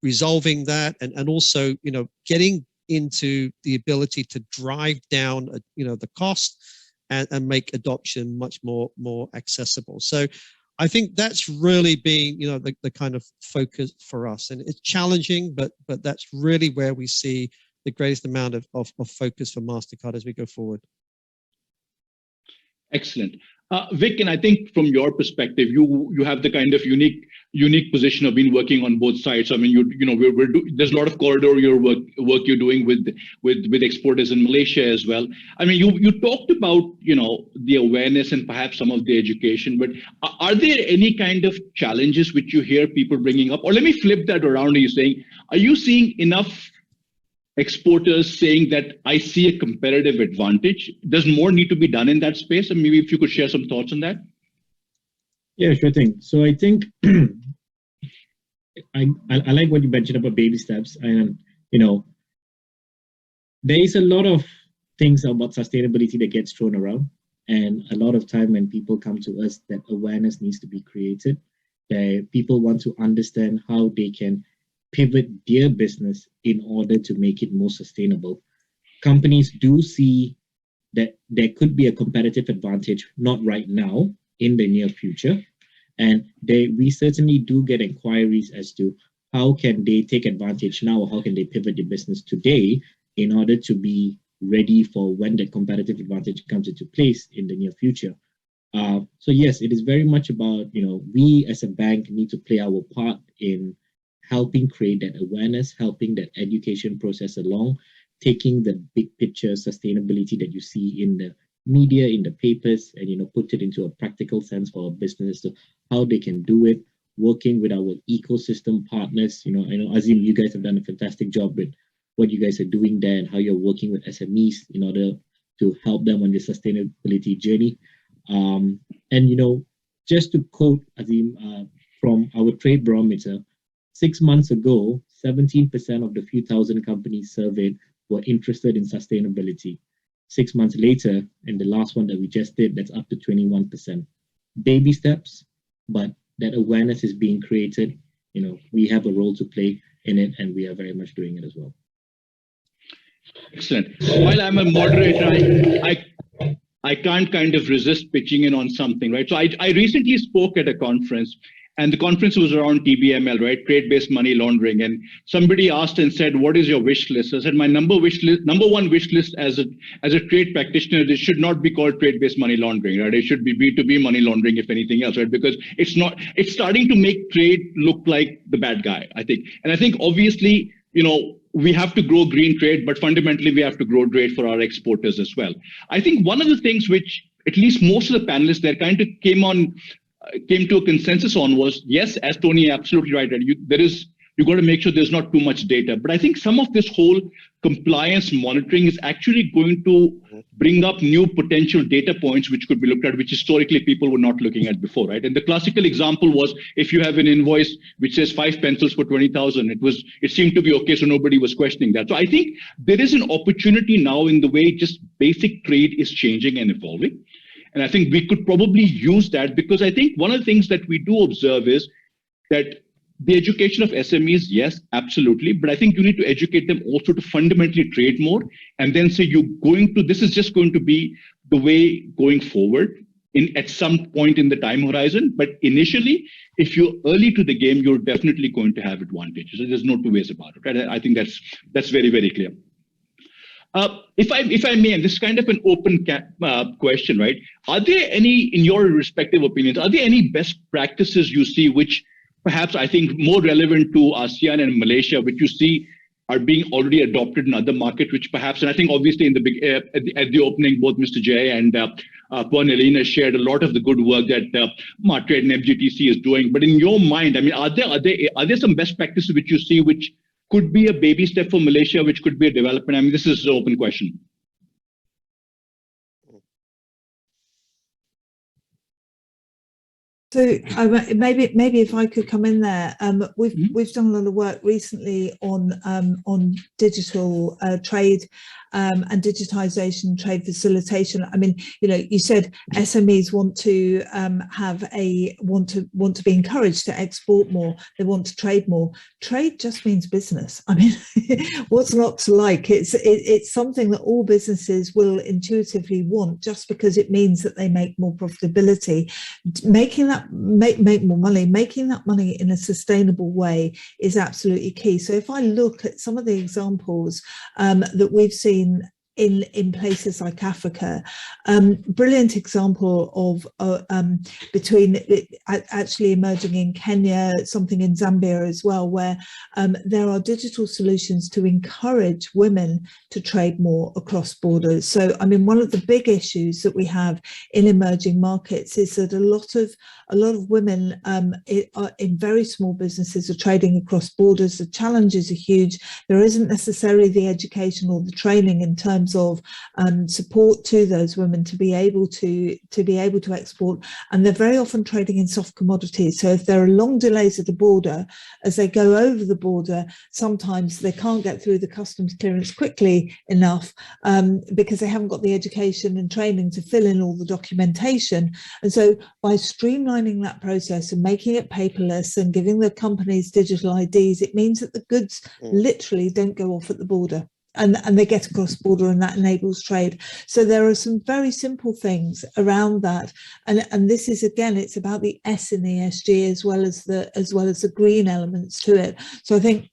resolving that, and also, you know, getting into the ability to drive down, you know, the cost and make adoption much more accessible. So I think that's really been, you know, the kind of focus for us, and it's challenging, but that's really where we see the greatest amount of focus for MasterCard as we go forward. Excellent. Vic, and I think from your perspective, you have the kind of unique position of being working on both sides. I mean, there's a lot of corridor work you're doing with exporters in Malaysia as well. I mean, you talked about, you know, the awareness and perhaps some of the education, but are there any kind of challenges which you hear people bringing up? Or let me flip that around. Are you saying, are you seeing enough exporters saying that I see a competitive advantage? Does more need to be done in that space? And maybe if you could share some thoughts on that. Yeah, sure thing. So I think I like what you mentioned about baby steps, and there is a lot of things about sustainability that gets thrown around, and a lot of time when people come to us, that awareness needs to be created. That people want to understand how they can pivot their business in order to make it more sustainable. Companies do see that there could be a competitive advantage, not right now, in the near future. And we certainly do get inquiries as to how can they take advantage now, or how can they pivot their business today in order to be ready for when the competitive advantage comes into place in the near future. So yes, it is very much about, we as a bank need to play our part in helping create that awareness, helping that education process along, taking the big picture sustainability that you see in the media, in the papers, and put it into a practical sense for our businesses to how they can do it, working with our ecosystem partners. I know, Azim, you guys have done a fantastic job with what you guys are doing there and how you're working with SMEs in order to help them on the sustainability journey. And just to quote Azim from our trade barometer, 6 months ago, 17% of the few thousand companies surveyed were interested in sustainability. 6 months later, in the last one that we just did, that's up to 21%. Baby steps, but that awareness is being created. We have a role to play in it, and we are very much doing it as well. Excellent. While I'm a moderator, I can't kind of resist pitching in on something, right? So I recently spoke at a conference, and the conference was around TBML, right? Trade-based money laundering. And somebody asked and said, what is your wish list? I said, my number one wish list as a trade practitioner, this should not be called trade-based money laundering, right? It should be B2B money laundering, if anything else, right? Because it's starting to make trade look like the bad guy, I think. And I think obviously, we have to grow green trade, but fundamentally we have to grow trade for our exporters as well. I think one of the things which at least most of the panelists there kind of came to a consensus on was, yes, as Tony absolutely right, you got to make sure there's not too much data. But I think some of this whole compliance monitoring is actually going to bring up new potential data points which could be looked at, which historically people were not looking at before, right? And the classical example was if you have an invoice which says 5 pencils for 20,000, it seemed to be okay, so nobody was questioning that. So I think there is an opportunity now in the way just basic trade is changing and evolving. And I think we could probably use that, because I think one of the things that we do observe is that the education of SMEs, yes, absolutely. But I think you need to educate them also to fundamentally trade more, and then say this is just going to be the way going forward at some point in the time horizon. But initially, if you're early to the game, you're definitely going to have advantages. So there's no two ways about it, right? I think that's very, very clear. If I may, and this is kind of an open question, right? Are there any, in your respective opinions, are there any best practices you see which perhaps I think more relevant to ASEAN and Malaysia, which you see are being already adopted in other markets, which perhaps, and I think obviously in at the opening, both Mr. Jay and Puan Elena shared a lot of the good work that Martrade and MGTC is doing. But in your mind, I mean, are there some best practices which you see which could be a baby step for Malaysia, which could be a development? I mean, this is an open question. So maybe if I could come in there, we've done a lot of work recently on digital trade and digitization, trade facilitation. I mean, you said SMEs want to want to be encouraged to export more. They want to trade more. Trade just means business. I mean, what's not to like? It's something that all businesses will intuitively want, just because it means that they make more profitability. Making that make more money, making that money in a sustainable way is absolutely key. So if I look at some of the examples that we've seen in places like Africa, brilliant example of between actually emerging in Kenya, something in Zambia as well, where there are digital solutions to encourage women to trade more across borders. So I mean, one of the big issues that we have in emerging markets is that a lot of women in very small businesses are trading across borders. The challenges are huge. There isn't necessarily the education or the training in terms terms of support to those women to be able to export. And they're very often trading in soft commodities. So if there are long delays at the border, as they go over the border, sometimes they can't get through the customs clearance quickly enough because they haven't got the education and training to fill in all the documentation. And so by streamlining that process and making it paperless and giving the companies digital IDs, it means that the goods literally don't go off at the border. And they get across border, and that enables trade. So there are some very simple things around that, and this is, again, it's about the S in ESG as well as the green elements to it. So I think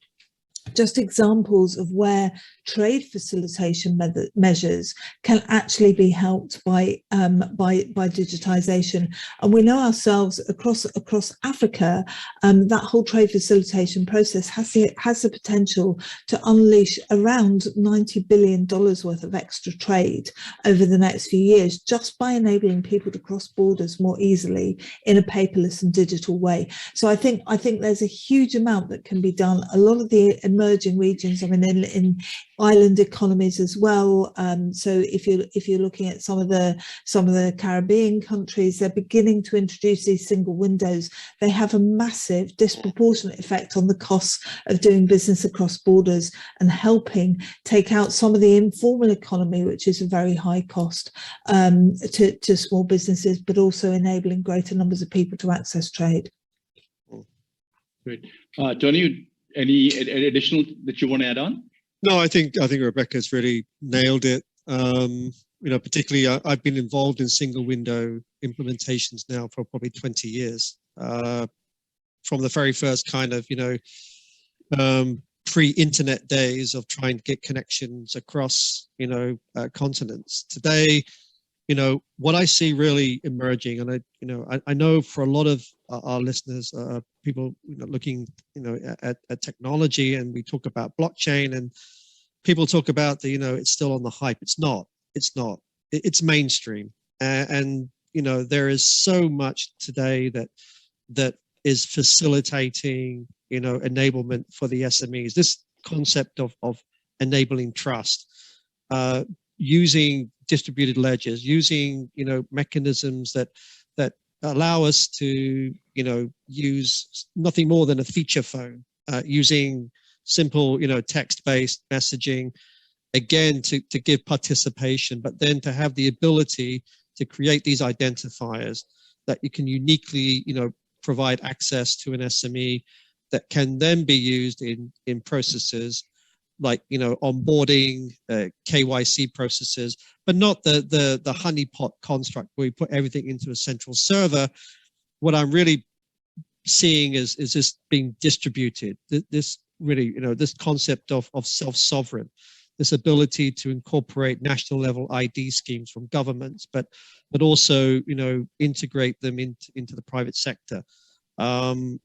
just examples of where trade facilitation measures can actually be helped by digitization. And we know ourselves across Africa, that whole trade facilitation process has the potential to unleash around $90 billion worth of extra trade over the next few years, just by enabling people to cross borders more easily in a paperless and digital way. So I think there's a huge amount that can be done. A lot of the emerging regions, I mean, in island economies as well. So if you're looking at some of the Caribbean countries, they're beginning to introduce these single windows. They have a massive disproportionate effect on the costs of doing business across borders and helping take out some of the informal economy, which is a very high cost to small businesses, but also enabling greater numbers of people to access trade. Great. Tony, any additional that you want to add on? No, I think Rebecca's really nailed it. Particularly I've been involved in single window implementations now for probably 20 years. From the very first kind of, pre-internet days of trying to get connections across, continents. Today, what I see really emerging, and I know for a lot of our listeners, people looking, at technology, and we talk about blockchain, and people talk about it's still on the hype. It's not. It's mainstream, and there is so much today that is facilitating, enablement for the SMEs. This concept of enabling trust, using distributed ledgers, using mechanisms that allow us to use nothing more than a feature phone, using simple text-based messaging, again to give participation, but then to have the ability to create these identifiers that you can uniquely provide access to an SME that can then be used in processes like onboarding, KYC processes, but not the honeypot construct where we put everything into a central server. What I'm really seeing is this being distributed. This really, this concept of self-sovereign, this ability to incorporate national level ID schemes from governments, but also integrate them into the private sector. And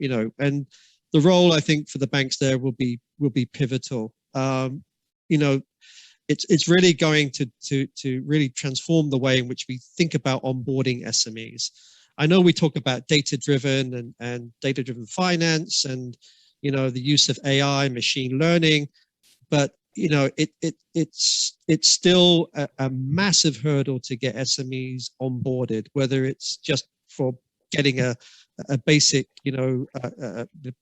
the role I think for the banks there will be pivotal. It's really going to really transform the way in which we think about onboarding SMEs. I know we talk about data-driven and data-driven finance and the use of AI, machine learning, but it's still a massive hurdle to get SMEs onboarded, whether it's just for getting a basic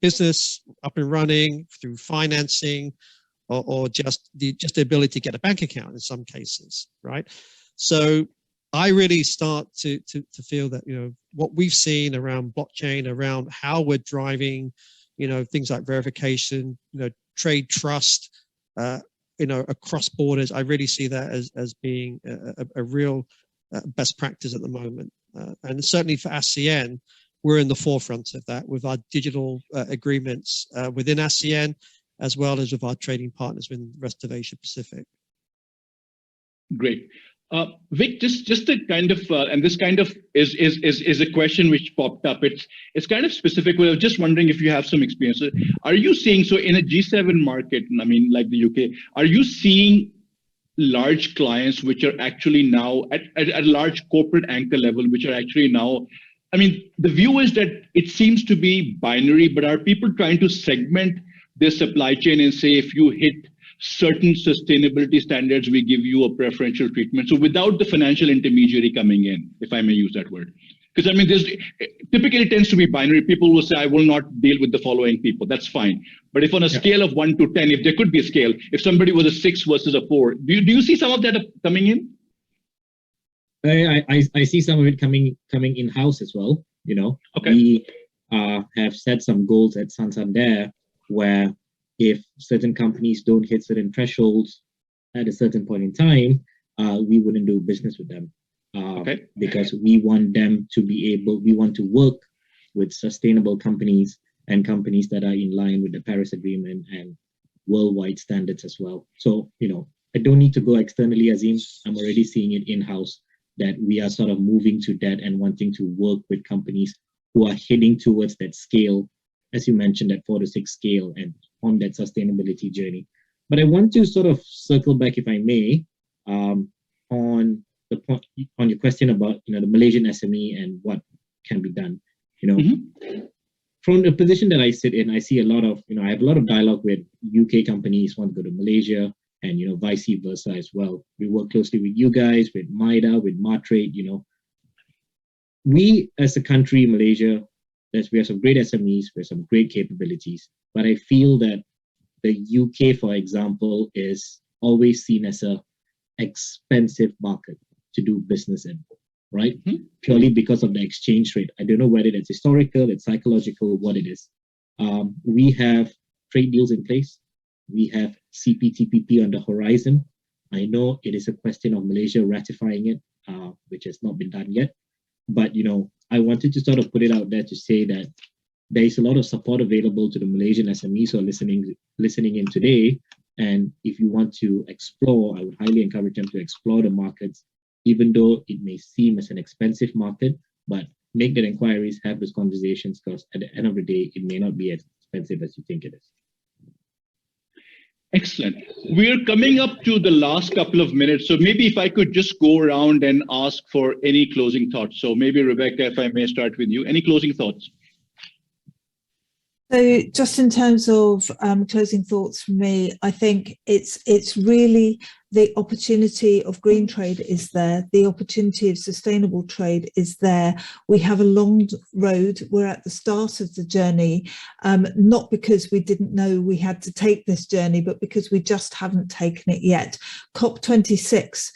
business up and running through financing, or just the ability to get a bank account in some cases, right? So I really start to feel that what we've seen around blockchain, around how we're driving things like verification, trade trust, across borders. I really see that as being a real best practice at the moment, and certainly for ASEAN, we're in the forefront of that with our digital agreements within ASEAN, as well as with our trading partners in the rest of Asia Pacific. Great. Vic, just a kind of, and this kind of is a question which popped up. It's kind of specific. I was just wondering if you have some experience. Are you seeing, so in a G7 market, I mean, like the UK, are you seeing large clients which are actually now at a large corporate anchor level, which are actually now, I mean, the view is that it seems to be binary, but are people trying to segment their supply chain and say, if you hit certain sustainability standards, we give you a preferential treatment. So without the financial intermediary coming in, if I may use that word. Because I mean, there's typically tends to be binary. People will say, I will not deal with the following people. That's fine. But if on a scale of 1 to 10, if there could be a scale, if somebody was a 6 versus a 4, do you see some of that coming in? I see some of it coming in-house as well. You know, okay. We have set some goals at Santander where if certain companies don't hit certain thresholds at a certain point in time, we wouldn't do business with them. Because we want them to be able, we want to work with sustainable companies and companies that are in line with the Paris Agreement and worldwide standards as well. So, you know, I don't need to go externally, Azim. I'm already seeing it in-house that we are sort of moving to that and wanting to work with companies who are heading towards that scale, as you mentioned, that 4 to 6 scale and on that sustainability journey. But I want to sort of circle back, if I may, on the point, on your question about, you know, the Malaysian SME and what can be done. You know, from the position that I sit in, I see a lot of, you know, I have a lot of dialogue with UK companies want to go to Malaysia and, you know, vice versa as well. We work closely with you guys, with MIDA, with Martrade, you know. We as a country, Malaysia, we have some great SMEs, we have some great capabilities, but I feel that the UK, for example, is always seen as a expensive market to do business in, right? Purely because of the exchange rate. I don't know whether it's historical, it's psychological, what it is. We have trade deals in place. We have CPTPP on the horizon. I know it is a question of Malaysia ratifying it, which has not been done yet. But, you know, I wanted to sort of put it out there to say that there is a lot of support available to the Malaysian SMEs who are listening in today. And if you want to explore, I would highly encourage them to explore the markets, even though it may seem as an expensive market, but make that inquiries, have those conversations, because at the end of the day, it may not be as expensive as you think it is. Excellent. We're coming up to the last couple of minutes. So maybe if I could just go around and ask for any closing thoughts. So maybe Rebecca, if I may start with you, any closing thoughts? So just in terms of closing thoughts from me, I think it's really the opportunity of green trade is there. The opportunity of sustainable trade is there. We have a long road. We're at the start of the journey, not because we didn't know we had to take this journey, but because we just haven't taken it yet. COP26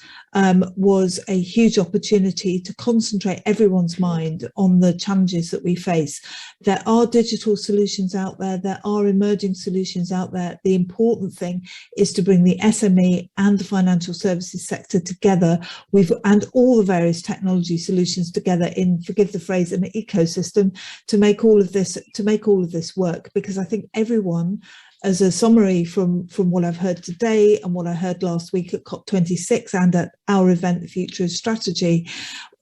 was a huge opportunity to concentrate everyone's mind on the challenges that we face. There are digital solutions out there. There are emerging solutions out there. The important thing is to bring the SME and the financial services sector together, and all the various technology solutions together in, forgive the phrase, an ecosystem to make all of this work. Because I think everyone, as a summary from what I've heard today and what I heard last week at COP26 and at our event, The Future of Strategy,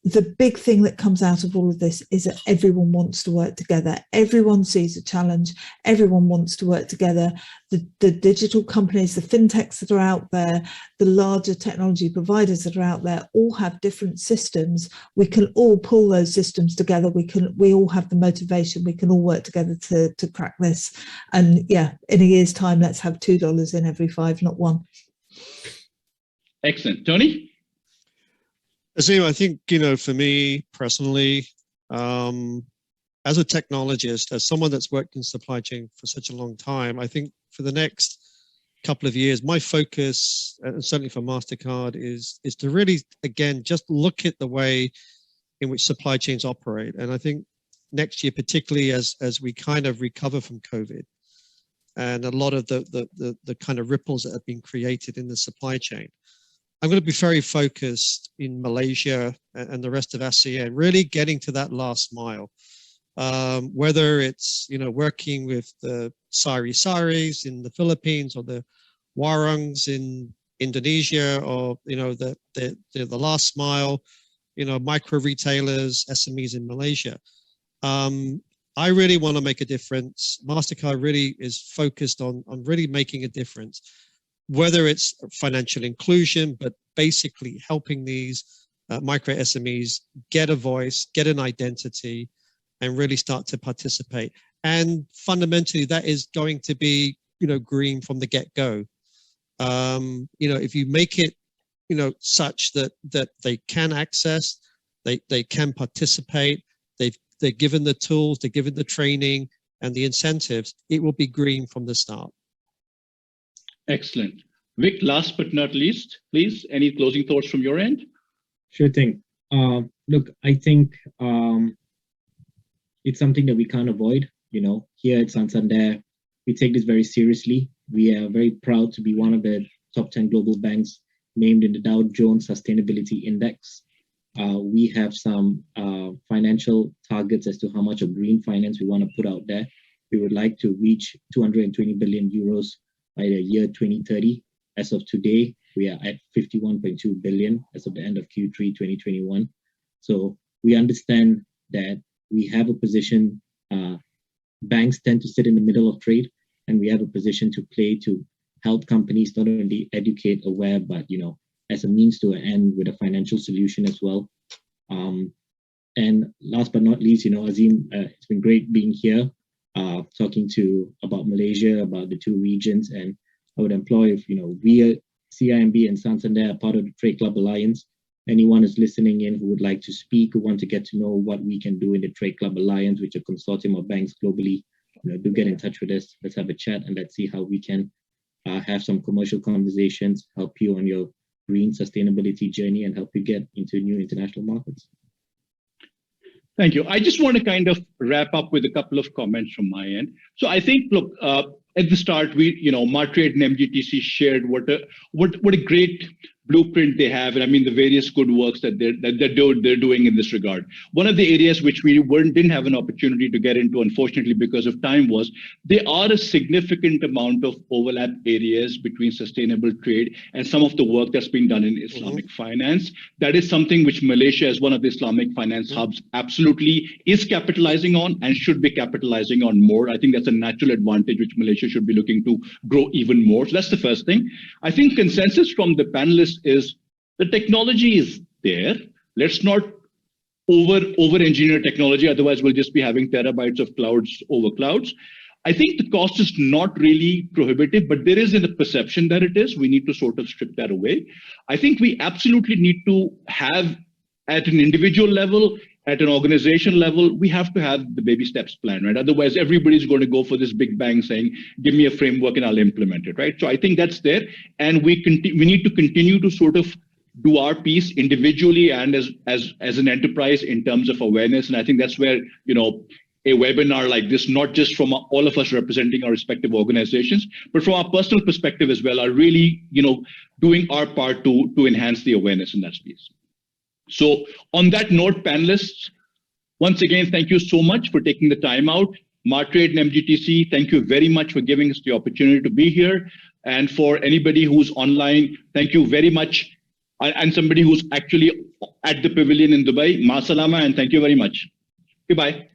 the big thing that comes out of all of this is that everyone wants to work together. Everyone sees a challenge. Everyone wants to work together. The digital companies, the fintechs that are out there, the larger technology providers that are out there all have different systems. We can all pull those systems together. We all have the motivation. We can all work together to crack this. And yeah, in a year's time, let's have $2 in every 5, not 1. Excellent. Tony? Azim, I think, you know, for me personally, as a technologist, as someone that's worked in supply chain for such a long time, I think for the next couple of years, my focus, and certainly for MasterCard, is to really, again, just look at the way in which supply chains operate. And I think next year, particularly as we kind of recover from COVID and a lot of the kind of ripples that have been created in the supply chain, I'm going to be very focused in Malaysia and the rest of ASEAN, really getting to that last mile. Whether it's, you know, working with the sari-saris in the Philippines or the warangs in Indonesia, or, you know, the last mile, you know, micro retailers, SMEs in Malaysia. I really want to make a difference. MasterCard really is focused on really making a difference. Whether it's financial inclusion, but basically helping these micro SMEs get a voice, get an identity, and really start to participate. And fundamentally, that is going to be, you know, green from the get-go. If you make it, such that they can access, they can participate, they're given the tools, they're given the training and the incentives, it will be green from the start. Excellent. Vic, last but not least, please, any closing thoughts from your end? Sure thing. Look, I think it's something that we can't avoid. Here at Santander, we take this very seriously. We are very proud to be one of the top 10 global banks named in the Dow Jones Sustainability Index. We have some financial targets as to how much of green finance we want to put out there. We would like to reach 220 billion euros by the year 2030. As of today, we are at 51.2 billion as of the end of Q3 2021. So we understand that we have a position, banks tend to sit in the middle of trade, and we have a position to play to help companies not only educate, aware, but as a means to an end with a financial solution as well. And last but not least, Azim, it's been great being here, talking about Malaysia, about the two regions, and I would employ if we at CIMB and Santander are part of the Trade Club Alliance. Anyone who's listening in who would like to speak, who want to get to know what we can do in the Trade Club Alliance, which is a consortium of banks globally, do get in touch with us. Let's have a chat and let's see how we can have some commercial conversations, help you on your green sustainability journey, and help you get into new international markets. Thank you. I just want to kind of wrap up with a couple of comments from my end. So I think, look, at the start, Martrade and MGTC shared what a great blueprint they have, and I mean the various good works that they're doing in this regard. One of the areas which we didn't have an opportunity to get into, unfortunately, because of time, was there are a significant amount of overlap areas between sustainable trade and some of the work that's being done in Islamic finance. That is something which Malaysia, as one of the Islamic finance hubs, absolutely is capitalizing on and should be capitalizing on more. I think that's a natural advantage which Malaysia should be looking to grow even more. So that's the first thing. I think consensus from the panelists is the technology is there. Let's not over-engineer technology, otherwise we'll just be having terabytes of clouds over clouds. I think the cost is not really prohibitive, but there is a perception that it is. We need to sort of strip that away. I think we absolutely need to have, at an individual level, at an organization level, we have to have the baby steps plan, right? Otherwise, everybody's going to go for this big bang saying, give me a framework and I'll implement it, right? So I think that's there. And we need to continue to sort of do our piece individually and as an enterprise in terms of awareness. And I think that's where, a webinar like this, not just from all of us representing our respective organizations, but from our personal perspective as well, are really, doing our part to enhance the awareness in that space. So on that note, panelists, once again, thank you so much for taking the time out. Martrade and MGTC, thank you very much for giving us the opportunity to be here. And for anybody who's online, thank you very much. And somebody who's actually at the pavilion in Dubai, ma salama, and thank you very much. Goodbye.